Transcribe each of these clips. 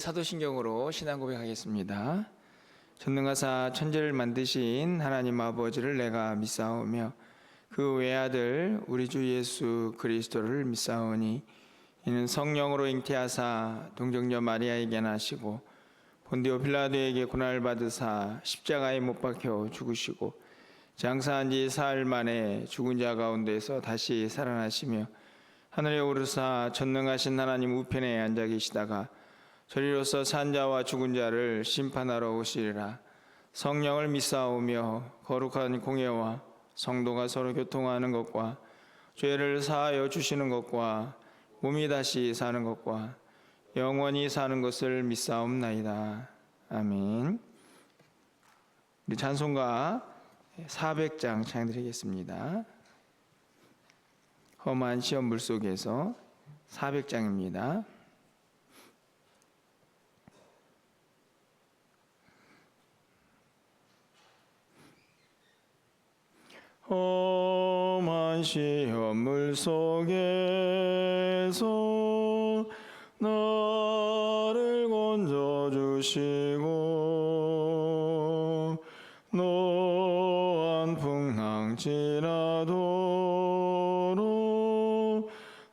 사도신경으로 신앙 고백하겠습니다. 전능하사 천지를 만드신 하나님 아버지를 내가 믿사오며 그 외아들 우리 주 예수 그리스도를 믿사오니 이는 성령으로 잉태하사 동정녀 마리아에게 나시고 본디오 빌라도에게 고난을 받으사 십자가에 못 박혀 죽으시고 장사한 지 사흘 만에 죽은 자 가운데서 다시 살아나시며 하늘에 오르사 전능하신 하나님 우편에 앉아 계시다가 저리로서 산 자와 죽은 자를 심판하러 오시리라. 성령을 믿사오며 거룩한 공예와 성도가 서로 교통하는 것과 죄를 사하여 주시는 것과 몸이 다시 사는 것과 영원히 사는 것을 믿사옵나이다. 아멘. 우리 찬송가 400장 찬양드리겠습니다. 험한 시험물 속에서 400장입니다. 험한 시험물 속에서 나를 건져주시고 노한 풍랑 지나도록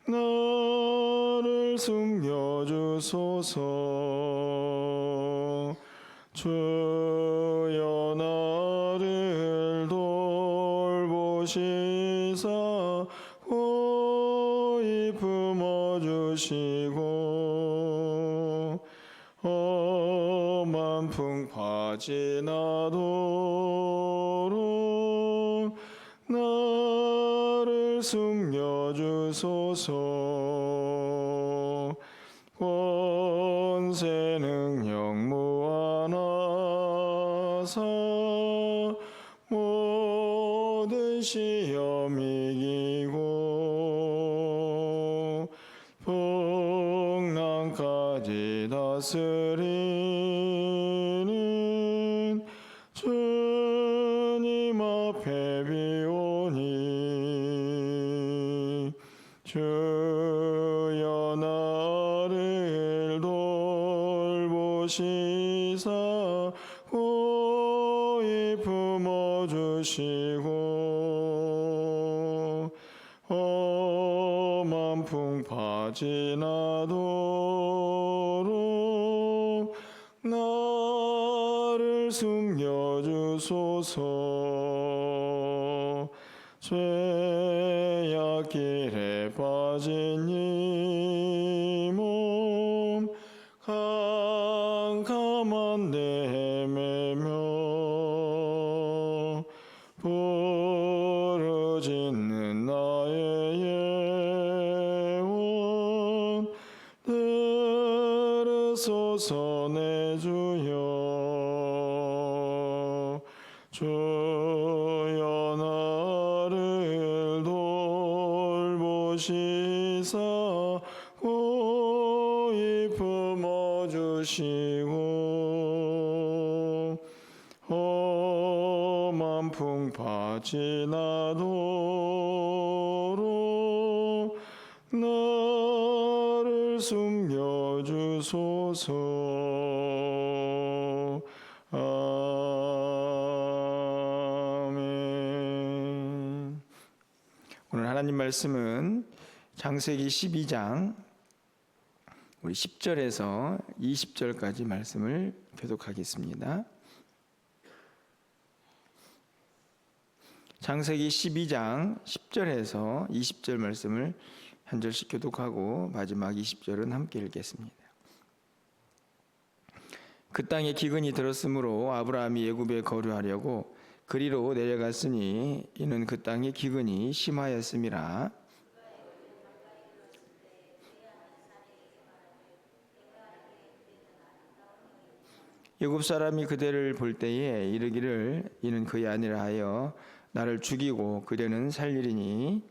나를 숨겨주소서. 주여 나를 돌보시사 고이 품어주시고 험한 풍파 지나도록 나를 숨겨주소서. 권세 능력 무한하사 모든 시험 이기고 풍랑까지 다스리는 주님 앞에 비오니 주여 나를 돌보시사 고이 품어주시고 험한 풍파 지나도록 나를 숨겨주소서. 죄악 길에 빠진 이 몸 캄캄한 데 헤매며 부르짖는 나의 영혼 들으소서. 내 주여 주여 나를 돌보시사 고이 품어주시고 험한 풍파 지나도록 나를 숨겨주소서. 아멘. 오늘 하나님 말씀은 창세기 12장 우리 10절에서 20절까지 말씀을 교독하겠습니다. 창세기 12장 10절에서 20절 말씀을 한 절씩 교독하고 마지막 20절은 함께 읽겠습니다. 그 땅에 기근이 들었으므로 아브라함이 애굽에 거류하려고 그리로 내려갔으니 이는 그 땅에 기근이 심하였음이라. 애굽 사람이 그대를 볼 때에 이르기를 이는 그의 아니라 하여 나를 죽이고 그대는 살리리니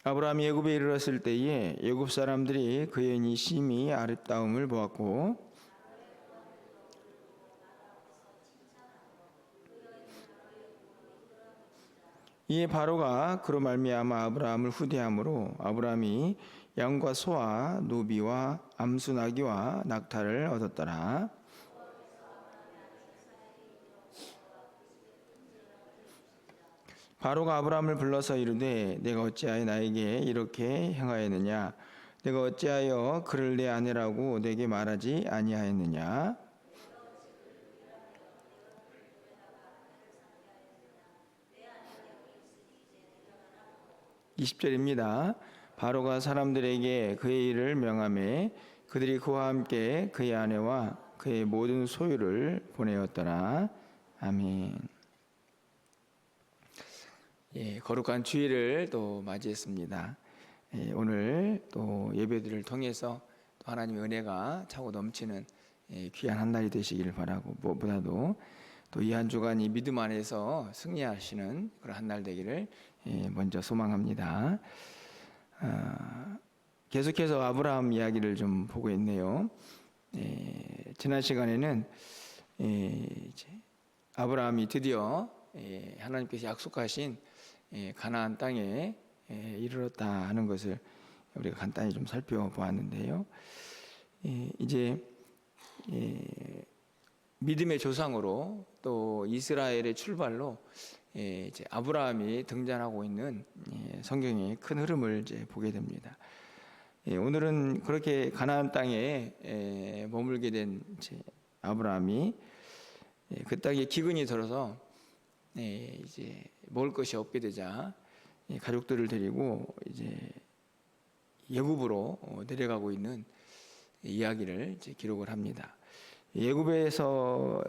아브라함이 애굽에 이르렀을 때에 애굽 사람들이 그의 여인이 심히 아름다움을 보았고 이에 바로가 그로 말미암아 아브라함을 후대함으로 아브라함이 양과 소와 노비와 암수 나귀와 낙타를 얻었더라. 바로가 아브라함을 불러서 이르되 내가 어찌하여 나에게 이렇게 행하였느냐? 내가 어찌하여 그를 내 아내라고 내게 말하지 아니하였느냐? 20절입니다. 바로가 사람들에게 그의 일을 명하매 그들이 그와 함께 그의 아내와 그의 모든 소유를 보내었더라. 아멘. 거룩한 주일을 또 맞이했습니다. 오늘 또 예배들을 통해서 또 하나님의 은혜가 차고 넘치는 귀한 한 날이 되시기를 바라고, 무엇보다도 또 이 한 주간이 믿음 안에서 승리하시는 그런 한 날 되기를 먼저 소망합니다. 계속해서 아브라함 이야기를 좀 보고 있네요. 지난 시간에는 이제 아브라함이 드디어 하나님께서 약속하신 가나안 땅에 이르렀다 하는 것을 우리가 간단히 좀 살펴보았는데요. 이제 믿음의 조상으로 또 이스라엘의 출발로 이제 아브라함이 등장하고 있는 성경의 큰 흐름을 이제 보게 됩니다. 오늘은 그렇게 가나안 땅에 머물게 된 이제 아브라함이 그 땅에 기근이 들어서 이제 먹을 것이 없게 되자 가족들을 데리고 이제 애굽으로 내려가고 있는 이야기를 이제 기록을 합니다. 애굽에서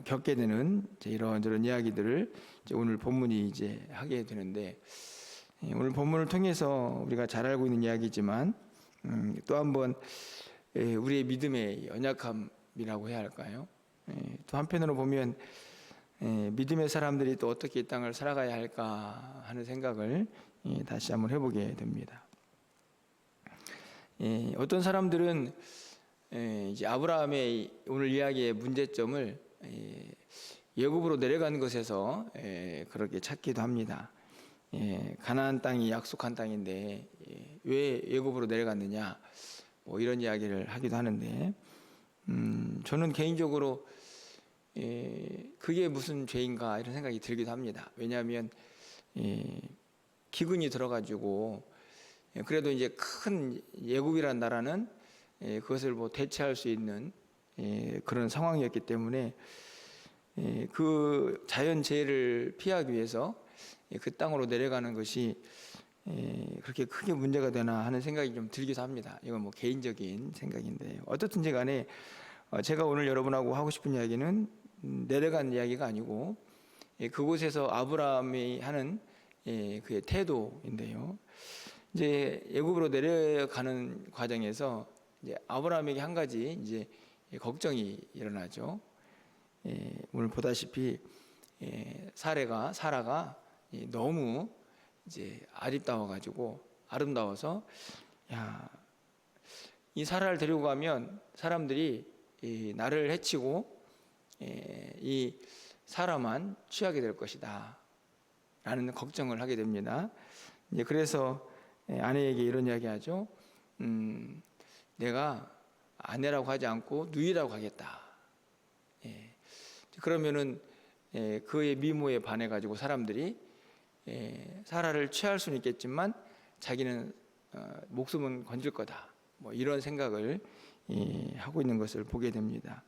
겪게 되는 이런저런 이야기들을 이제 오늘 본문이 이제 하게 되는데, 오늘 본문을 통해서 우리가 잘 알고 있는 이야기지만 또 한번 우리의 믿음의 연약함이라고 해야 할까요? 또 한편으로 보면 믿음의 사람들이 또 어떻게 이 땅을 살아가야 할까 하는 생각을 다시 한번 해보게 됩니다. 어떤 사람들은 이제 아브라함의 오늘 이야기의 문제점을 애굽으로 내려간 것에서 그렇게 찾기도 합니다. 가나안 땅이 약속한 땅인데 왜 애굽으로 내려갔느냐, 뭐 이런 이야기를 하기도 하는데, 저는 개인적으로 그게 무슨 죄인가 이런 생각이 들기도 합니다. 왜냐하면 기근이 들어가지고 그래도 이제 큰 애굽이라는 나라는 그것을 뭐 대체할 수 있는 그런 상황이었기 때문에 그 자연재해를 피하기 위해서 그 땅으로 내려가는 것이 그렇게 크게 문제가 되나 하는 생각이 좀 들기도 합니다. 이건 뭐 개인적인 생각인데요. 어떻든지 간에 제가 오늘 여러분하고 하고 싶은 이야기는 내려간 이야기가 아니고 그곳에서 아브라함이 하는 그의 태도인데요. 이제 애굽으로 내려가는 과정에서 이제 아브라함에게 한 가지 이제 걱정이 일어나죠. 오늘 보다시피 사라가 너무 이제 아름다워서 이 사라를 데리고 가면 사람들이 나를 해치고 이 사라만 취하게 될 것이다 라는 걱정을 하게 됩니다. 이제 그래서 아내에게 이런 이야기하죠. 내가 아내라고 하지 않고 누이라고 하겠다. 그러면은 그의 미모에 반해가지고 사람들이 사라를 취할 수는 있겠지만 자기는 목숨은 건질 거다. 뭐 이런 생각을 하고 있는 것을 보게 됩니다.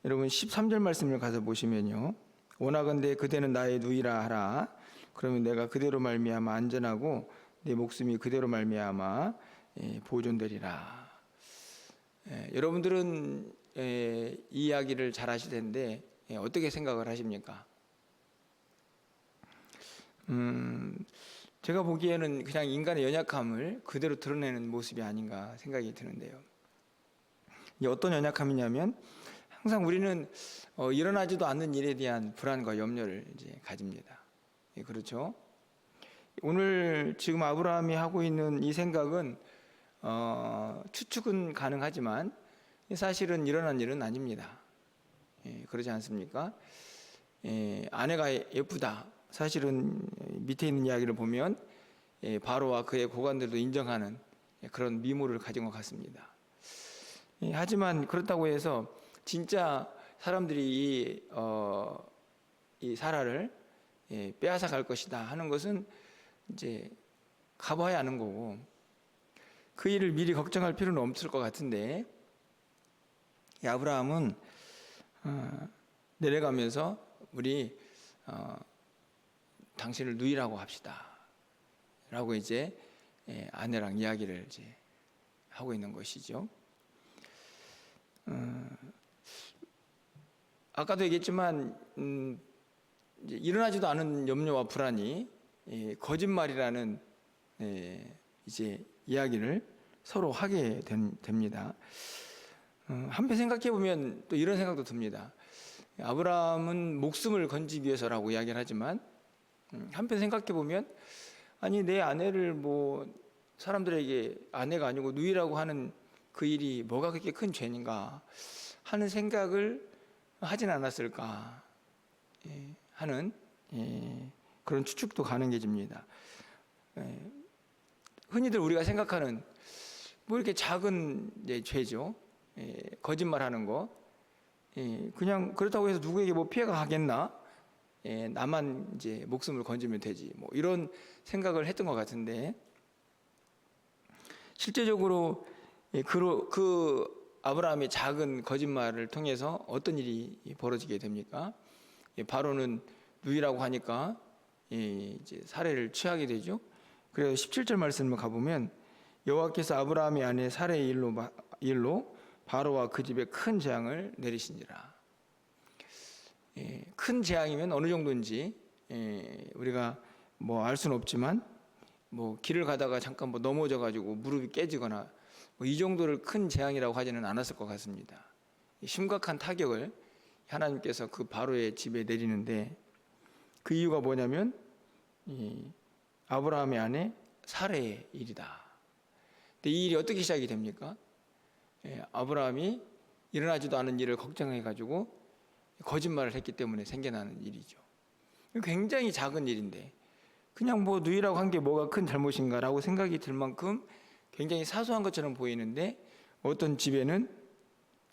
여러분 13절 말씀을 가서 보시면요. 원하건대 그대는 나의 누이라 하라. 그러면 내가 그대로 말미암아 안전하고 내 목숨이 그대로 말미암아 보존되리라. 여러분들은 이 이야기를 잘 아실 텐데 어떻게 생각을 하십니까? 제가 보기에는 그냥 인간의 연약함을 그대로 드러내는 모습이 아닌가 생각이 드는데요. 이게 어떤 연약함이냐면 항상 우리는 일어나지도 않는 일에 대한 불안과 염려를 이제 가집니다. 그렇죠? 오늘 지금 아브라함이 하고 있는 이 생각은 추측은 가능하지만 사실은 일어난 일은 아닙니다. 그러지 않습니까? 아내가 예쁘다. 사실은 밑에 있는 이야기를 보면 바로와 그의 고관들도 인정하는 그런 미모를 가진 것 같습니다. 하지만 그렇다고 해서 진짜 사람들이 이 사라를 빼앗아 갈 것이다 하는 것은 이제 가봐야 아는 거고, 그 일을 미리 걱정할 필요는 없을 것 같은데, 이 아브라함은 내려가면서 우리 당신을 누이라고 합시다 라고 이제 아내랑 이야기를 이제 하고 있는 것이죠. 아까도 얘기했지만 이제 일어나지도 않은 염려와 불안이 거짓말이라는 이제 이야기를 서로 하게 됩니다. 한편 생각해 보면 또 이런 생각도 듭니다. 아브라함은 목숨을 건지기 위해서라고 이야기를 하지만 한편 생각해 보면 아니 내 아내를 뭐 사람들에게 아내가 아니고 누이라고 하는 그 일이 뭐가 그렇게 큰 죄인가 하는 생각을 하진 않았을까 하는 그런 추측도 가능해집니다. 흔히들 우리가 생각하는 뭐 이렇게 작은 죄죠. 거짓말하는 거. 그냥 그렇다고 해서 누구에게 뭐 피해가 가겠나? 나만 이제 목숨을 건지면 되지. 뭐 이런 생각을 했던 것 같은데, 실제적으로 그 아브라함의 작은 거짓말을 통해서 어떤 일이 벌어지게 됩니까? 바로는 누이라고 하니까 이제 살해를 취하게 되죠. 그래서 17절 말씀을 가보면 여호와께서 아브라함의 아내 사레의 일로 바로와 그 집에 큰 재앙을 내리시니라. 큰 재앙이면 어느 정도인지 우리가 뭐 알 수는 없지만, 뭐 길을 가다가 잠깐 뭐 넘어져 가지고 무릎이 깨지거나 뭐 이 정도를 큰 재앙이라고 하지는 않았을 것 같습니다. 심각한 타격을 하나님께서 그 바로의 집에 내리는데, 그 이유가 뭐냐면 이 아브라함의 아내 사레의 일이다. 근데 이 일이 어떻게 시작이 됩니까? 아브라함이 일어나지도 않은 일을 걱정해 가지고 거짓말을 했기 때문에 생겨나는 일이죠. 굉장히 작은 일인데 그냥 뭐 누이라고 한 게 뭐가 큰 잘못인가라고 생각이 들 만큼 굉장히 사소한 것처럼 보이는데, 어떤 집에는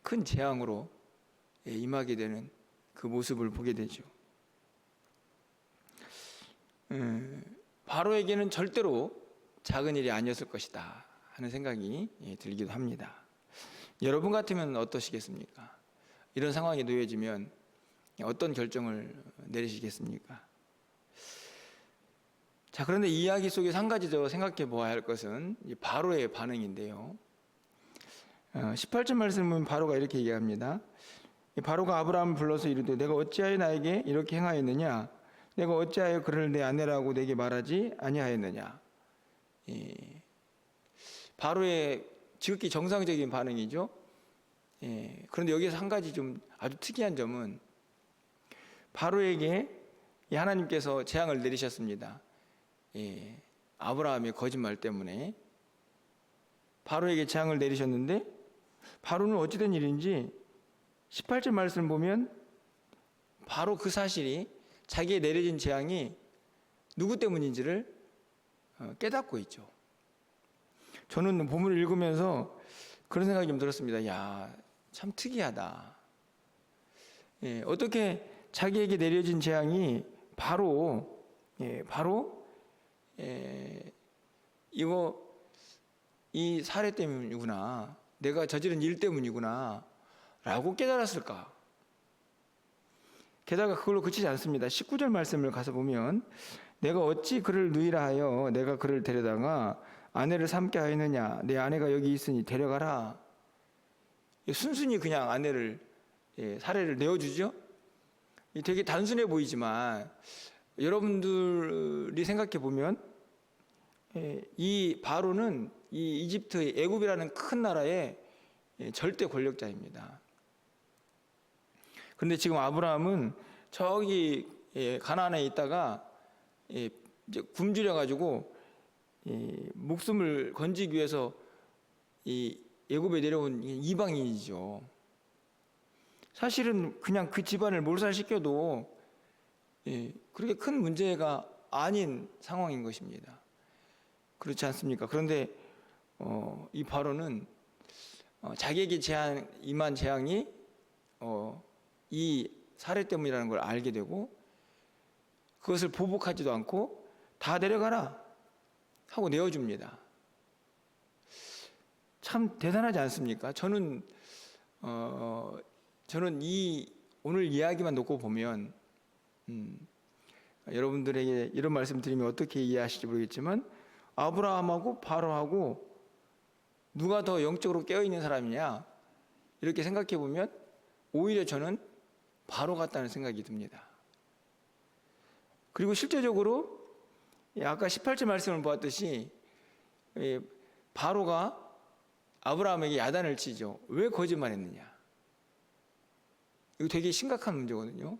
큰 재앙으로 임하게 되는 그 모습을 보게 되죠. 바로에게는 절대로 작은 일이 아니었을 것이다 하는 생각이 들기도 합니다. 여러분 같으면 어떠시겠습니까? 이런 상황에 놓여지면 어떤 결정을 내리시겠습니까? 자, 그런데 이 이야기 속에서 한 가지 더 생각해 보아야 할 것은 바로의 반응인데요. 18절 말씀은 바로가 이렇게 얘기합니다. 바로가 아브라함을 불러서 이르되 내가 어찌하여 나에게 이렇게 행하였느냐? 내가 어찌하여 그를 내 아내라고 내게 말하지 아니하였느냐? 바로의 지극히 정상적인 반응이죠. 그런데 여기서 한 가지 좀 아주 특이한 점은, 바로에게 하나님께서 재앙을 내리셨습니다. 아브라함의 거짓말 때문에 바로에게 재앙을 내리셨는데, 바로는 어찌된 일인지 18절 말씀 보면 바로 그 사실이, 자기에 내려진 재앙이 누구 때문인지를 깨닫고 있죠. 저는 본문을 읽으면서 그런 생각이 좀 들었습니다. 야, 참 특이하다. 어떻게 자기에게 내려진 재앙이 바로 이 사례 때문이구나, 내가 저지른 일 때문이구나 라고 깨달았을까? 게다가 그걸로 그치지 않습니다. 19절 말씀을 가서 보면 내가 어찌 그를 누이라 하여 내가 그를 데려다가 아내를 삼게 하였느냐? 내 아내가 여기 있으니 데려가라. 순순히 그냥 아내를 사례를 내어주죠. 되게 단순해 보이지만 여러분들이 생각해 보면 이 바로는 이 이집트 애굽이라는 큰 나라의 절대 권력자입니다. 그런데 지금 아브라함은 저기 가나안에 있다가 이제 굶주려 가지고 목숨을 건지기 위해서 이 애굽에 내려온 이방인이죠. 사실은 그냥 그 집안을 몰살시켜도 그렇게 큰 문제가 아닌 상황인 것입니다. 그렇지 않습니까? 그런데 이 바로는 자기에게 임한 재앙이 이 사례 때문이라는 걸 알게 되고 그것을 보복하지도 않고 다 내려가라 하고 내어줍니다. 참 대단하지 않습니까? 저는 이 오늘 이야기만 놓고 보면 여러분들에게 이런 말씀 드리면 어떻게 이해하실지 모르겠지만 아브라함하고 바로하고 누가 더 영적으로 깨어있는 사람이냐 이렇게 생각해 보면 오히려 저는 바로 같다는 생각이 듭니다. 그리고 실제적으로 아까 18절 말씀을 보았듯이 바로가 아브라함에게 야단을 치죠. 왜 거짓말했느냐? 이거 되게 심각한 문제거든요.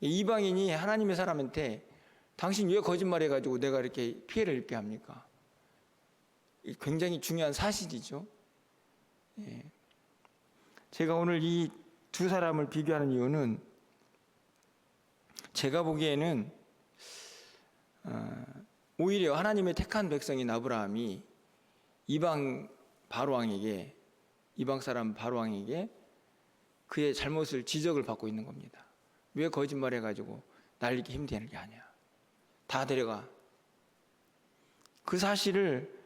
이방인이 하나님의 사람한테 당신 왜 거짓말해가지고 내가 이렇게 피해를 입게 합니까? 굉장히 중요한 사실이죠. 제가 오늘 이 두 사람을 비교하는 이유는 제가 보기에는 오히려 하나님의 택한 백성인 아브라함이 이방 사람 바로왕에게 그의 잘못을 지적을 받고 있는 겁니다. 왜 거짓말해가지고 날 이렇게 힘들게 하냐? 다 데려가. 그 사실을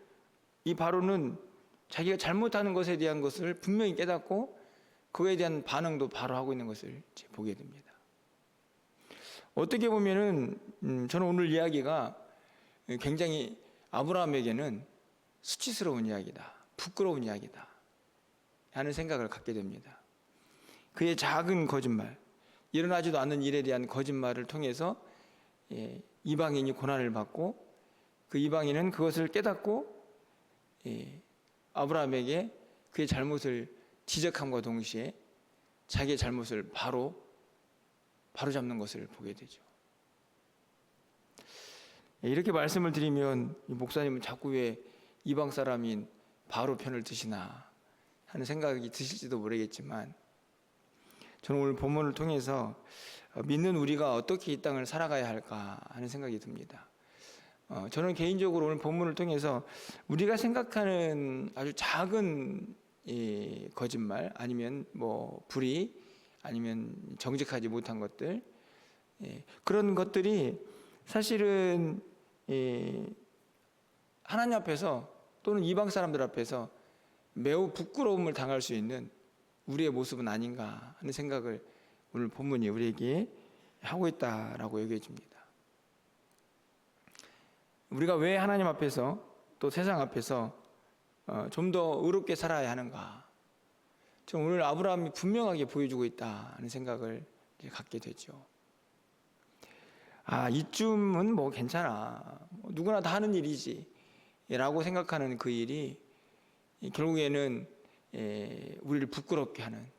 이 바로는 자기가 잘못하는 것에 대한 것을 분명히 깨닫고 그에 대한 반응도 바로 하고 있는 것을 보게 됩니다. 어떻게 보면은 저는 오늘 이야기가 굉장히 아브라함에게는 수치스러운 이야기다, 부끄러운 이야기다 하는 생각을 갖게 됩니다. 그의 작은 거짓말, 일어나지도 않는 일에 대한 거짓말을 통해서 이방인이 고난을 받고 그 이방인은 그것을 깨닫고 아브라함에게 그의 잘못을 지적함과 동시에 자기의 잘못을 바로잡는 것을 보게 되죠. 이렇게 말씀을 드리면 목사님은 자꾸 왜 이방 사람인 바로 편을 드시나 하는 생각이 드실지도 모르겠지만 저는 오늘 본문을 통해서 믿는 우리가 어떻게 이 땅을 살아가야 할까 하는 생각이 듭니다. 저는 개인적으로 오늘 본문을 통해서 우리가 생각하는 아주 작은 거짓말 아니면 불의 아니면 정직하지 못한 것들 그런 것들이 사실은 하나님 앞에서 또는 이방 사람들 앞에서 매우 부끄러움을 당할 수 있는 우리의 모습은 아닌가 하는 생각을 오늘 본문이 우리에게 하고 있다라고 얘기해 줍니다. 우리가 왜 하나님 앞에서 또 세상 앞에서 좀 더 의롭게 살아야 하는가? 좀 오늘 아브라함이 분명하게 보여주고 있다는 생각을 갖게 되죠. 이쯤은 괜찮아. 누구나 다 하는 일이지. 라고 생각하는 그 일이 결국에는 우리를 부끄럽게 하는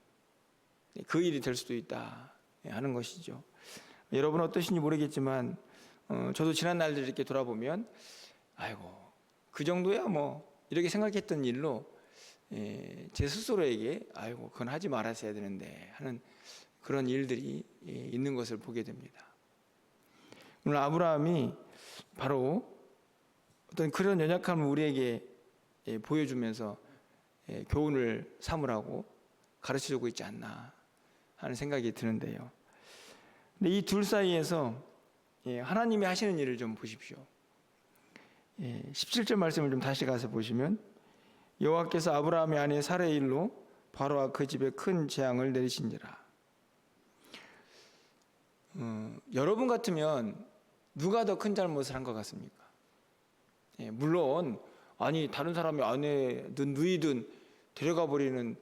그 일이 될 수도 있다 하는 것이죠. 여러분 어떠신지 모르겠지만 저도 지난 날들 이렇게 돌아보면 아이고 그 정도야 이렇게 생각했던 일로 제 스스로에게 아이고 그건 하지 말았어야 되는데 하는 그런 일들이 있는 것을 보게 됩니다. 오늘 아브라함이 바로 어떤 그런 연약함을 우리에게 보여주면서 교훈을 삼으라고 가르쳐주고 있지 않나 하는 생각이 드는데요. 근데 이 둘 사이에서 하나님이 하시는 일을 좀 보십시오. 17절 말씀을 좀 다시 가서 보시면 여호와께서 아브라함의 아내 사라의 일로 바로와 그 집에 큰 재앙을 내리신지라. 여러분 같으면 누가 더 큰 잘못을 한 것 같습니까? 물론 다른 사람의 아내든 누이든 데려가 버리는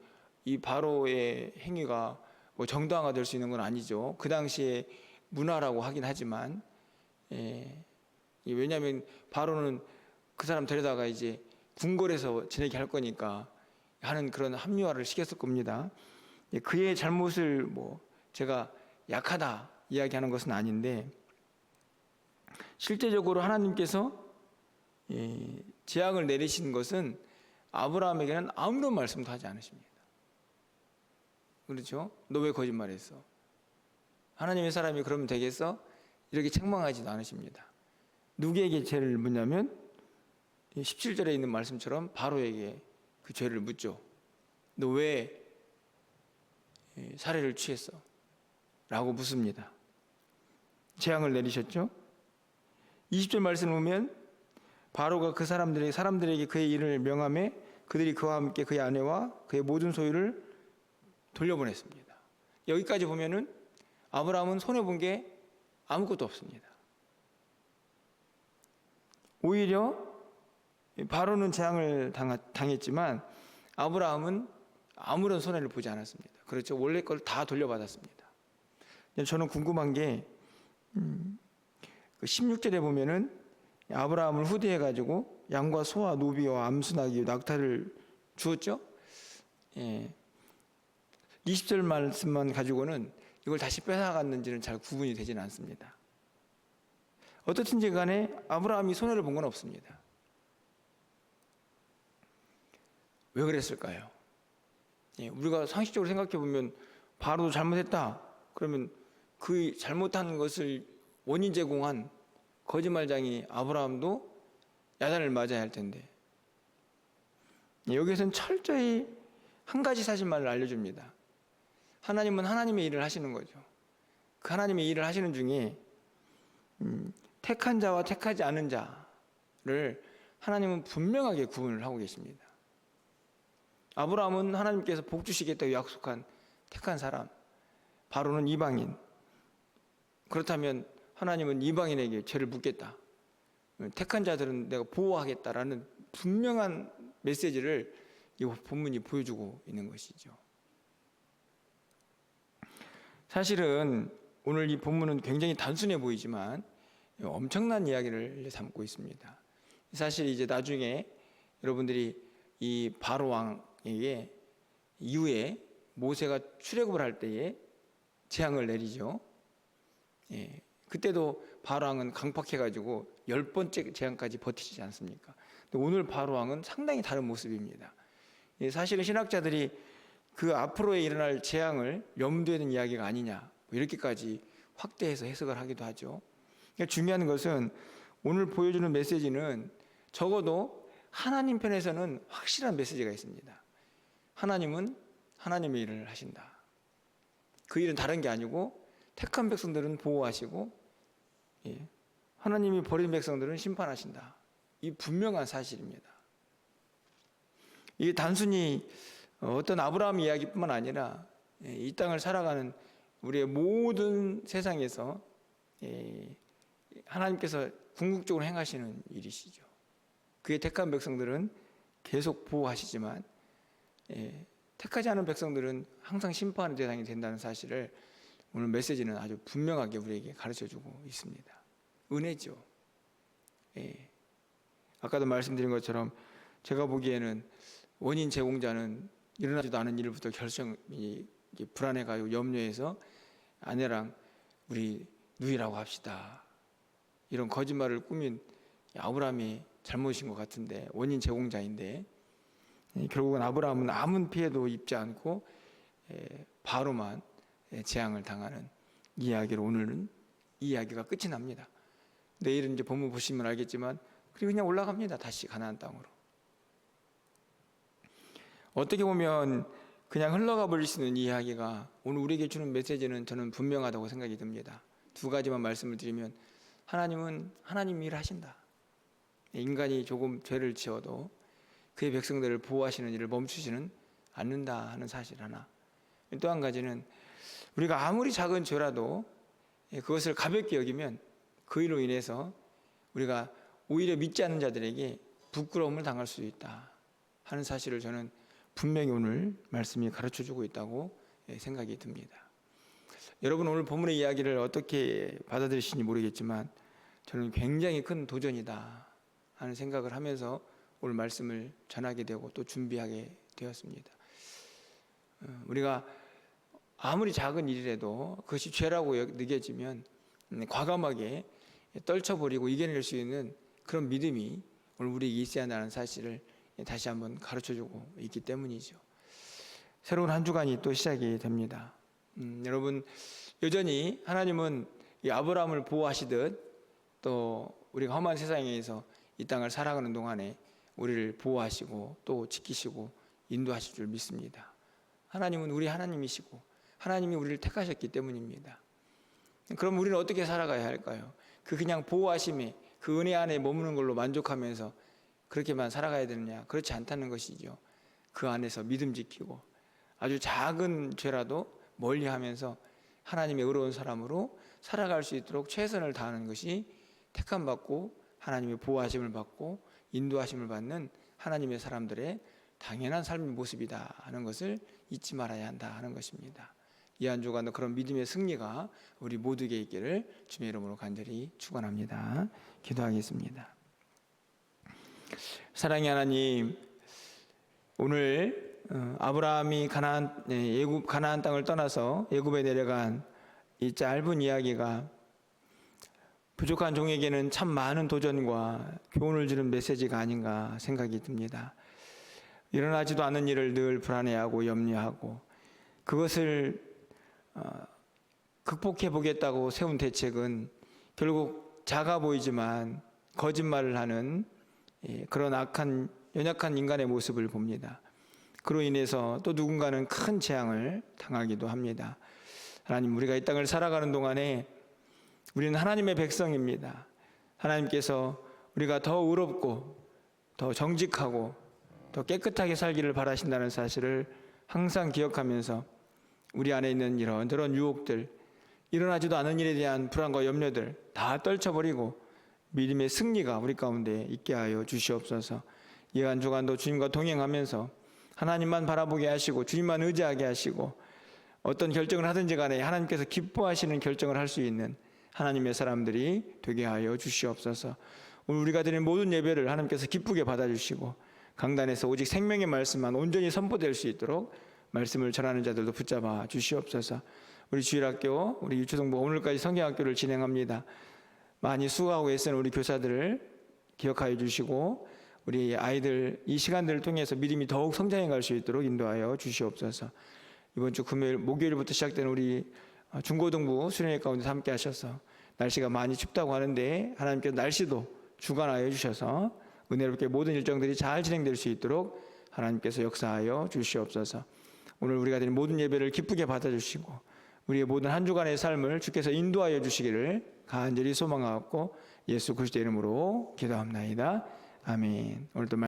이 바로의 행위가 정당화될 수 있는 건 아니죠. 그 당시에 문화라고 하긴 하지만 왜냐하면 바로는 그 사람 데려다가 이제 궁궐에서 지내게 할 거니까 하는 그런 합리화를 시켰을 겁니다. 그의 잘못을 제가 약하다 이야기하는 것은 아닌데 실제적으로 하나님께서 재앙을 내리신 것은 아브라함에게는 아무런 말씀도 하지 않으십니다. 그렇죠? 너 왜 거짓말했어? 하나님의 사람이 그러면 되겠어? 이렇게 책망하지도 않으십니다. 누구에게 죄를 묻냐면 17절에 있는 말씀처럼 바로에게 그 죄를 묻죠. 너 왜 살해를 취했어? 라고 묻습니다. 재앙을 내리셨죠. 20절 말씀을 보면 바로가 그 사람들에게 그의 일을 명하매 그들이 그와 함께 그의 아내와 그의 모든 소유를 돌려보냈습니다. 여기까지 보면은 아브라함은 손해본 게 아무것도 없습니다. 오히려 바로는 재앙을 당했지만 아브라함은 아무런 손해를 보지 않았습니다. 그렇죠. 원래 걸 다 돌려받았습니다. 저는 궁금한 게 16절에 보면은 아브라함을 후대해 가지고 양과 소와 노비와 암수나귀 낙타를 주었죠. 20절 말씀만 가지고는 이걸 다시 뺏어갔는지는 잘 구분이 되지는 않습니다. 어떻든지 간에 아브라함이 손해를 본 건 없습니다. 왜 그랬을까요? 우리가 상식적으로 생각해 보면 바로도 잘못했다. 그러면 그 잘못한 것을 원인 제공한 거짓말장이 아브라함도 야단을 맞아야 할 텐데, 여기에서는 철저히 한 가지 사실만을 알려줍니다. 하나님은 하나님의 일을 하시는 거죠. 그 하나님의 일을 하시는 중에 택한 자와 택하지 않은 자를 하나님은 분명하게 구분을 하고 계십니다. 아브라함은 하나님께서 복 주시겠다고 약속한 택한 사람, 바로는 이방인. 그렇다면 하나님은 이방인에게 죄를 묻겠다, 택한 자들은 내가 보호하겠다라는 분명한 메시지를 이 본문이 보여주고 있는 것이죠. 사실은 오늘 이 본문은 굉장히 단순해 보이지만 엄청난 이야기를 담고 있습니다. 사실 이제 나중에 여러분들이 이 바로 왕에게 이후에 모세가 출애굽을 할 때에 재앙을 내리죠. 그때도 바로 왕은 강팍해가지고 10번째 재앙까지 버티지 않습니까? 근데 오늘 바로 왕은 상당히 다른 모습입니다. 사실은 신학자들이 그 앞으로에 일어날 재앙을 염두에 둔 이야기가 아니냐, 이렇게까지 확대해서 해석을 하기도 하죠. 그러니까 중요한 것은 오늘 보여주는 메시지는 적어도 하나님 편에서는 확실한 메시지가 있습니다. 하나님은 하나님의 일을 하신다. 그 일은 다른 게 아니고 택한 백성들은 보호하시고 하나님이 버린 백성들은 심판하신다. 이 분명한 사실입니다. 이게 단순히 어떤 아브라함 이야기뿐만 아니라 이 땅을 살아가는 우리의 모든 세상에서 하나님께서 궁극적으로 행하시는 일이시죠. 그의 택한 백성들은 계속 보호하시지만 택하지 않은 백성들은 항상 심판의 대상이 된다는 사실을 오늘 메시지는 아주 분명하게 우리에게 가르쳐주고 있습니다. 은혜죠. 아까도 말씀드린 것처럼 제가 보기에는 원인 제공자는 일어나지도 않은 일부터 결정이 불안해가지고 염려해서 아내랑 우리 누이라고 합시다, 이런 거짓말을 꾸민 아브라함이 잘못인 것 같은데, 원인 제공자인데 결국은 아브라함은 아무 피해도 입지 않고 바로만 재앙을 당하는 이야기로 오늘은 이 이야기가 끝이 납니다. 내일은 이제 본문 보시면 알겠지만 그리고 그냥 올라갑니다. 다시 가나안 땅으로. 어떻게 보면 그냥 흘러가 버릴 수 있는 이야기가 오늘 우리에게 주는 메시지는 저는 분명하다고 생각이 듭니다. 두 가지만 말씀을 드리면, 하나님은 하나님 일을 하신다. 인간이 조금 죄를 지어도 그의 백성들을 보호하시는 일을 멈추지는 않는다 하는 사실 하나. 또 한 가지는 우리가 아무리 작은 죄라도 그것을 가볍게 여기면 그 일로 인해서 우리가 오히려 믿지 않는 자들에게 부끄러움을 당할 수 있다 하는 사실을 저는 분명히 오늘 말씀이 가르쳐주고 있다고 생각이 듭니다. 여러분 오늘 본문의 이야기를 어떻게 받아들이시는지 모르겠지만 저는 굉장히 큰 도전이다 하는 생각을 하면서 오늘 말씀을 전하게 되고 또 준비하게 되었습니다. 우리가 아무리 작은 일이라도 그것이 죄라고 느껴지면 과감하게 떨쳐버리고 이겨낼 수 있는 그런 믿음이 오늘 우리에게 있어야 한다는 사실을 다시 한번 가르쳐주고 있기 때문이죠. 새로운 한 주간이 또 시작이 됩니다. 여러분 여전히 하나님은 이 아브라함을 보호하시듯 또 우리가 험한 세상에서 이 땅을 살아가는 동안에 우리를 보호하시고 또 지키시고 인도하실 줄 믿습니다. 하나님은 우리 하나님이시고 하나님이 우리를 택하셨기 때문입니다. 그럼 우리는 어떻게 살아가야 할까요? 그냥 보호하심에 그 은혜 안에 머무는 걸로 만족하면서 그렇게만 살아가야 되느냐? 그렇지 않다는 것이죠. 그 안에서 믿음 지키고 아주 작은 죄라도 멀리하면서 하나님의 의로운 사람으로 살아갈 수 있도록 최선을 다하는 것이 택함받고 하나님의 보호하심을 받고 인도하심을 받는 하나님의 사람들의 당연한 삶의 모습이다 하는 것을 잊지 말아야 한다 하는 것입니다. 이 한 주간도 그런 믿음의 승리가 우리 모두에게 있기를 주님의 이름으로 간절히 축원합니다. 기도하겠습니다. 사랑의 하나님, 오늘 아브라함이 가나안 땅을 떠나서 애굽에 내려간 이 짧은 이야기가 부족한 종에게는 참 많은 도전과 교훈을 주는 메시지가 아닌가 생각이 듭니다. 일어나지도 않은 일을 늘 불안해하고 염려하고 그것을 극복해 보겠다고 세운 대책은 결국 작아 보이지만 거짓말을 하는 그런 연약한 인간의 모습을 봅니다. 그로 인해서 또 누군가는 큰 재앙을 당하기도 합니다. 하나님, 우리가 이 땅을 살아가는 동안에 우리는 하나님의 백성입니다. 하나님께서 우리가 더 의롭고 더 정직하고 더 깨끗하게 살기를 바라신다는 사실을 항상 기억하면서 우리 안에 있는 이런 유혹들, 일어나지도 않은 일에 대한 불안과 염려들 다 떨쳐버리고 믿음의 승리가 우리 가운데 있게 하여 주시옵소서. 이 한 주간도 주님과 동행하면서 하나님만 바라보게 하시고 주님만 의지하게 하시고 어떤 결정을 하든지 간에 하나님께서 기뻐하시는 결정을 할 수 있는 하나님의 사람들이 되게 하여 주시옵소서. 오늘 우리가 드린 모든 예배를 하나님께서 기쁘게 받아주시고 강단에서 오직 생명의 말씀만 온전히 선포될 수 있도록 말씀을 전하는 자들도 붙잡아 주시옵소서. 우리 주일학교, 우리 유초동부 오늘까지 성경학교를 진행합니다. 많이 수고하고 애쓰는 우리 교사들을 기억하여 주시고 우리 아이들 이 시간들을 통해서 믿음이 더욱 성장해 갈 수 있도록 인도하여 주시옵소서. 이번 주 금요일, 목요일부터 시작되는 우리 중고등부 수련회 가운데 함께 하셔서 날씨가 많이 춥다고 하는데 하나님께서 날씨도 주관하여 주셔서 은혜롭게 모든 일정들이 잘 진행될 수 있도록 하나님께서 역사하여 주시옵소서. 오늘 우리가 드린 모든 예배를 기쁘게 받아주시고 우리의 모든 한 주간의 삶을 주께서 인도하여 주시기를 간절히 소망하고 예수 그리스도의 이름으로 기도합나이다. 아멘. 오늘도